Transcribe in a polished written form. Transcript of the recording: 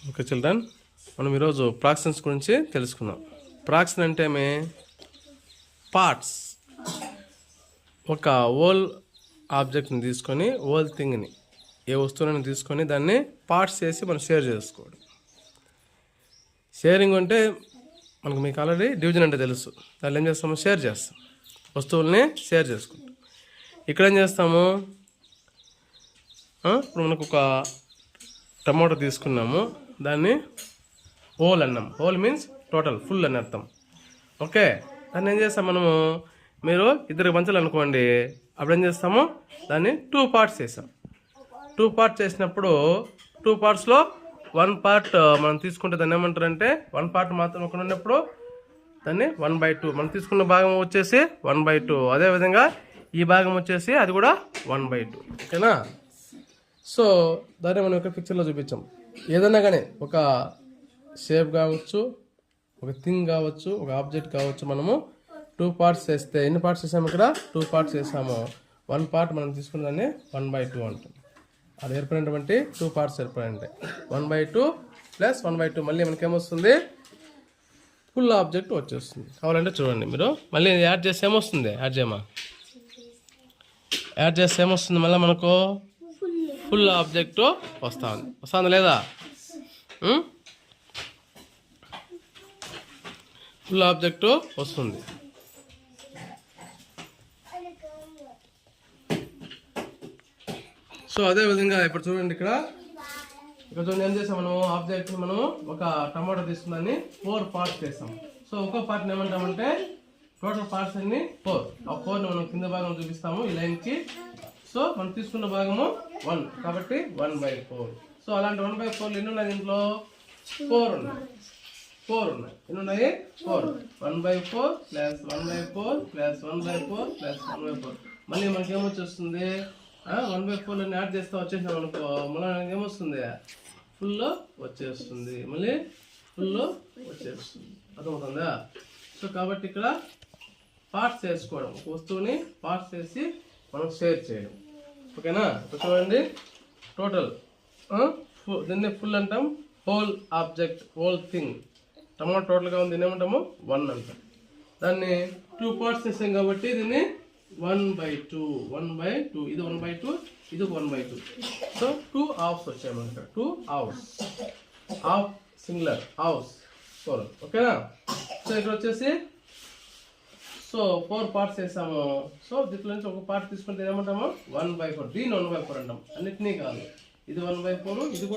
Okay children, మనం ఈరోజు ప్రాక్సన్స్ గురించి తెలుసుకుందాం. ప్రాక్సన్ అంటే పార్ట్స్. ఒక ఓల్ ఆబ్జెక్ట్ని తీసుకొని, ఓల్ థింగ్ని, ఏ వస్తువులను తీసుకొని దాన్ని పార్ట్స్ చేసి మనం షేర్ చేసుకోవడం. షేరింగ్ అంటే మీకు ఆల్రెడీ డివిజన్ అంటే తెలుసు. దాన్ని ఏం చేస్తాము? షేర్ చేస్తాం. వస్తువుల్ని షేర్ చేసుకుంటాం. ఇక్కడ ఏం చేస్తాము? ఇప్పుడు మనకు ఒక టమాటో తీసుకున్నాము, దాన్ని హోల్ అన్నాం. హోల్ మీన్స్ టోటల్, ఫుల్ అని అర్థం. ఓకే, దాన్ని ఏం చేస్తాం మనము? మీరు ఇద్దరికి పంచాలి అనుకోండి, అప్పుడు ఏం చేస్తాము? దాన్ని 2 పార్ట్స్ చేసాం. 2 పార్ట్స్ చేసినప్పుడు 2 పార్ట్స్లో 1 పార్ట్ మనం తీసుకుంటే దాన్ని ఏమంటారంటే, 1 పార్ట్ మాత్రం ఒక ఉన్నప్పుడు దాన్ని 1/2. మనం తీసుకున్న భాగం వచ్చేసి 1/2. అదేవిధంగా ఈ భాగం వచ్చేసి అది కూడా 1/2. ఓకేనా? సో దాన్ని మనం ఒక పిక్చర్లో చూపించాం. ఏదైనా కానీ ఒక షేప్ కావచ్చు, ఒక థింగ్ కావచ్చు, ఒక ఆబ్జెక్ట్ కావచ్చు, మనము 2 పార్ట్స్ చేస్తే ఎన్ని పార్ట్స్ చేసాము? ఇక్కడ 2 పార్ట్స్ చేసాము. 1 పార్ట్ మనం తీసుకున్నదాన్ని 1/2 అంటాం. అది ఏర్పడినటువంటి 2 పార్ట్స్ ఏర్పడండి. 1/2 ప్లస్ 1/2 మళ్ళీ మనకేమొస్తుంది? ఫుల్ ఆబ్జెక్ట్ వచ్చేస్తుంది. కావాలంటే చూడండి మీరు. మళ్ళీ యాడ్ చేస్తే ఏమొస్తుంది? యాడ్ చేస్తే ఏమొస్తుంది? మళ్ళీ మనకు ఫుల్ ఆబ్జెక్ట్ వస్తుంది లేదా? ఫుల్ ఆబ్జెక్ట్ వస్తుంది. సో అదేవిధంగా ఇప్పుడు చూడండి, ఇక్కడ చూడండి ఏం చేసాం మనము? ఆబ్జెక్ట్ మనం ఒక టమాటో తీసుకున్నాన్ని 4 పార్ట్స్ చేస్తాం. సో ఒక్కో పార్ట్ని ఏమంటామంటే, టోటల్ పార్ట్స్ అన్ని 4. ఆ 4ని మనం కింద భాగం చూపిస్తాము ఈ లైన్కి. సో మనం తీసుకున్న భాగము 1 కాబట్టి 1/4. సో అలాంటి 1/4 ఎన్ని ఉన్నాయి దీంట్లో? 4 ఉన్నాయి. ఎన్ని ఉన్నాయి? 4. 1/4 ప్లస్ 1/4 ప్లస్ 1/4 ప్లస్ 1/4. మళ్ళీ మనకి ఏమొచ్చేస్తుంది? 1/4 అని యాడ్ చేస్తే వచ్చేసాం అనుకో, మళ్ళీ ఏమొస్తుంది? ఫుల్ వచ్చేస్తుంది. మళ్ళీ ఫుల్ వచ్చేస్తుంది. అర్థమవుతుందా? సో కాబట్టి ఇక్కడ పార్ట్స్ చేసుకోవడం, ఒక వస్తువుని పార్ట్స్ చేసి మనం షేర్ చేయడం. ఓకేనా? ఇప్పుడు చూడండి, టోటల్ దీన్ని ఫుల్ అంటాం. Whole object, whole thing, tomato టోటల్గా ఉంది, దీన్ని ఏమంటాము? 1 అంటాం. దాన్ని 2 పార్ట్స్ చేసాం కాబట్టి దీన్ని 1/2. ఇది 1/2, ఇది 1/2. సో 2 హాఫ్స్ వచ్చాయి మనకి. 2 హాఫ్స్, హాఫ్ సింగులర్, హాఫ్స్ 4. ఓకేనా? సో ఇక్కడ వచ్చేసి 4 పార్ట్స్ వేసాము. సో దీంట్లో నుంచి ఒక పార్ట్ తీసుకుంటే ఏమంటాము? 1/4. దీన్ని 1/4 అంటాం. అన్నిటినీ కాదు, ఇది 1/4, ఇది